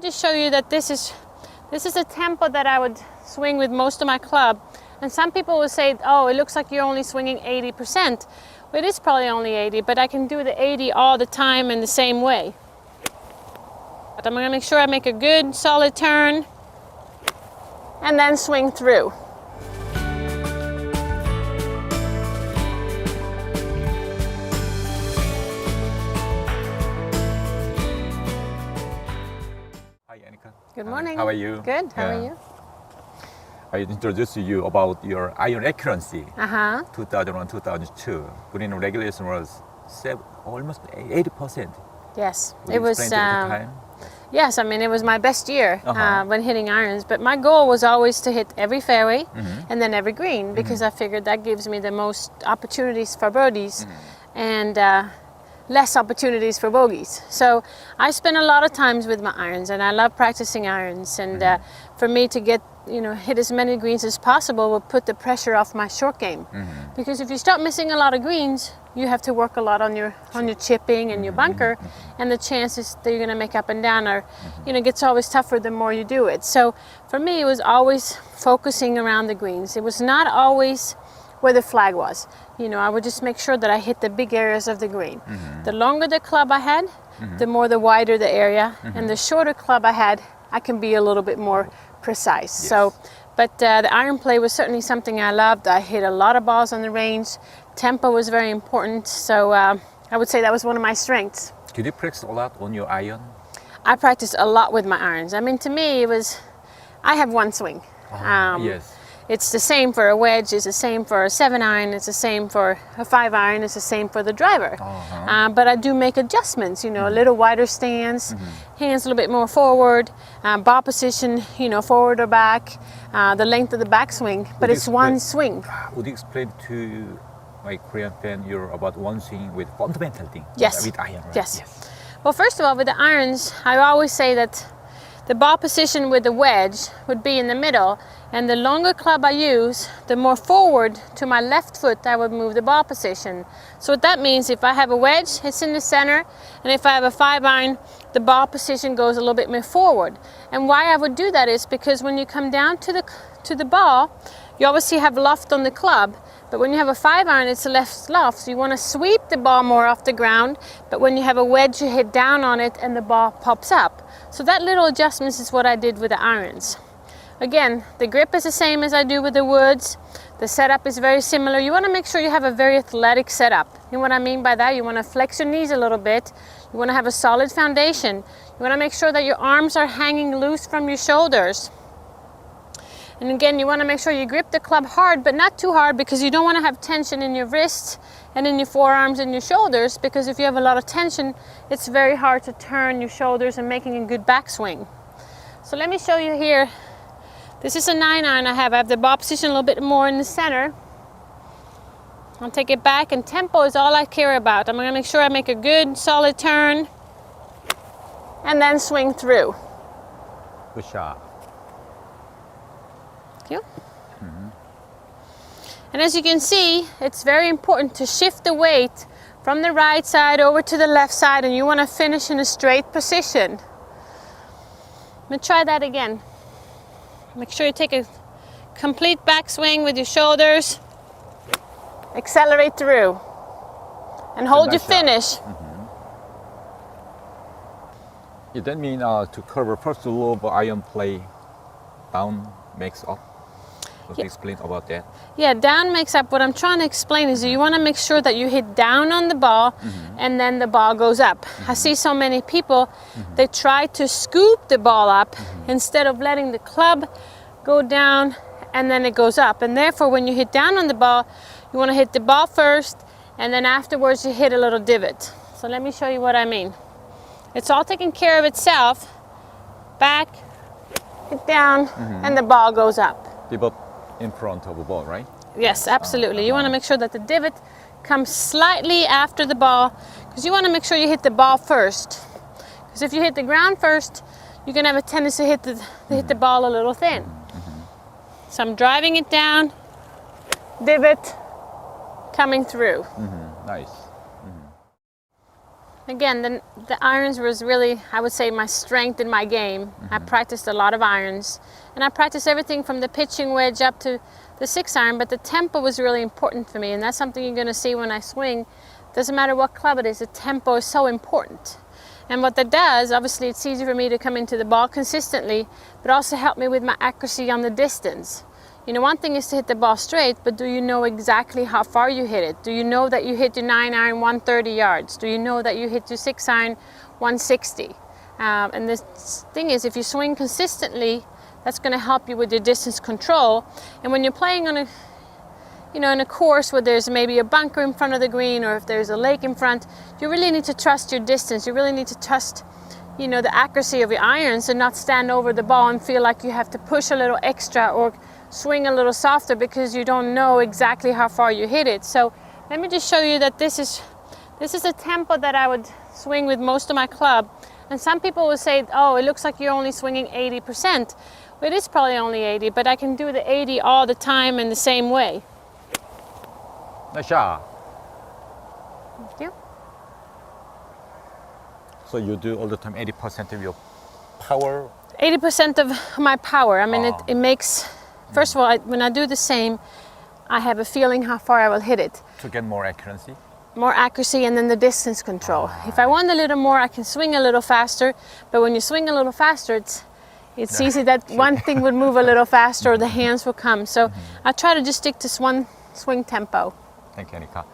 just show you that this is a tempo that I would swing with most of my club. And some people will say, oh, it looks like you're only swinging 80%. Well, it is probably only 80, but I can do the 80 all the time in the same way. But I'm gonna make sure I make a good solid turn and then swing through. Hi, Annika. Good morning. How are you? Good. How are you? I introduced you about your iron accuracy. 2001, 2002. Green regulation was almost 80%. Yes, Would it you was. explain to the time? Yes, I mean it was my best year when hitting irons. But my goal was always to hit every fairway and then every green because I figured that gives me the most opportunities for birdies and less opportunities for bogeys. So I spent a lot of times with my irons, and I love practicing irons. And for me to get hit as many greens as possible will put the pressure off my short game. Because if you start missing a lot of greens, you have to work a lot on your chipping and your bunker, and the chances that you're going to make up and down are, gets always tougher the more you do it. So for me, it was always focusing around the greens. It was not always where the flag was. I would just make sure that I hit the big areas of the green. The longer the club I had, the more the wider the area, and the shorter club I had, I can be a little bit more precise. Yes. So, but the iron play was certainly something I loved. I hit a lot of balls on the range. Tempo was very important. So I would say that was one of my strengths. Did you practice a lot on your iron? I practiced a lot with my irons. I mean, to me, I have one swing. Yes. It's the same for a wedge, it's the same for a 7-iron, it's the same for a 5-iron, it's the same for the driver. But I do make adjustments, a little wider stance, hands a little bit more forward, ball position, forward or back, the length of the backswing, but it's one swing. Would you explain to my Korean fan about one swing with fundamental thing? Yes. With iron, right? Yes. Well, first of all, with the irons, I always say that the ball position with the wedge would be in the middle, and the longer club I use, the more forward to my left foot I would move the ball position. So what that means, if I have a wedge, it's in the center, and if I have a 5-iron, the ball position goes a little bit more forward. And why I would do that is because when you come down to the ball, you obviously have loft on the club, but when you have a 5-iron, it's a left loft, so you want to sweep the ball more off the ground, but when you have a wedge, you hit down on it and the ball pops up. So that little adjustments is what I did with the irons. Again, the grip is the same as I do with the woods. The setup is very similar. You want to make sure you have a very athletic setup. You know what I mean by that? You want to flex your knees a little bit. You want to have a solid foundation. You want to make sure that your arms are hanging loose from your shoulders. And again, you want to make sure you grip the club hard, but not too hard, because you don't want to have tension in your wrists and in your forearms and your shoulders, because if you have a lot of tension, it's very hard to turn your shoulders and making a good backswing. So let me show you here. This is a 9-iron I have. I have the ball position a little bit more in the center. I'll take it back, and tempo is all I care about. I'm going to make sure I make a good solid turn and then swing through. Good shot. Thank you. And as you can see, it's very important to shift the weight from the right side over to the left side, and you want to finish in a straight position. Let me try that again. Make sure you take a complete backswing with your shoulders. Accelerate through. And hold your finish. Yeah, that means to cover first lobe iron play, down makes up. So explain about that. Yeah, down makes up. What I'm trying to explain is that you want to make sure that you hit down on the ball and then the ball goes up. I see so many people, they try to scoop the ball up instead of letting the club go down and then it goes up. And therefore, when you hit down on the ball, you want to hit the ball first, and then afterwards you hit a little divot. So let me show you what I mean. It's all taking care of itself. Back, hit down, and the ball goes up. Divot in front of the ball, right? Yes, absolutely. You want to make sure that the divot comes slightly after the ball, because you want to make sure you hit the ball first. Because if you hit the ground first, you're going to have a tendency to hit the ball a little thin. So I'm driving it down, divot, coming through. Nice. Again, the irons was really, I would say, my strength in my game. I practiced a lot of irons, and I practiced everything from the pitching wedge up to the 6-iron, but the tempo was really important for me, and that's something you're going to see when I swing. Doesn't matter what club it is, the tempo is so important. And what that does, obviously it's easy for me to come into the ball consistently, but also help me with my accuracy on the distance. You know, one thing is to hit the ball straight, but do you know exactly how far you hit it? Do you know that you hit your 9-iron 130 yards? Do you know that you hit your 6-iron 160? And the thing is, if you swing consistently, that's going to help you with your distance control. And when you're playing on a, you know, in a course where there's maybe a bunker in front of the green, or if there's a lake in front, you really need to trust your distance. You really need to trust, you know, the accuracy of your irons, and not stand over the ball and feel like you have to push a little extra or swing a little softer because you don't know exactly how far you hit it. So let me just show you that this is a tempo that I would swing with most of my club. And some people will say, oh, it looks like you're only swinging 80%. Well, it is probably only 80, but I can do the 80 all the time in the same way. Nice shot. Thank you. So you do all the time 80% of your power? 80% of my power. I mean, it makes, first of all, when I do the same, I have a feeling how far I will hit it. To get more accuracy? More accuracy, and then the distance control. If I want a little more, I can swing a little faster, but when you swing a little faster, it's easy that one thing would move a little faster, or the hands will come. So I try to just stick to one swing tempo. Thank you, Annika.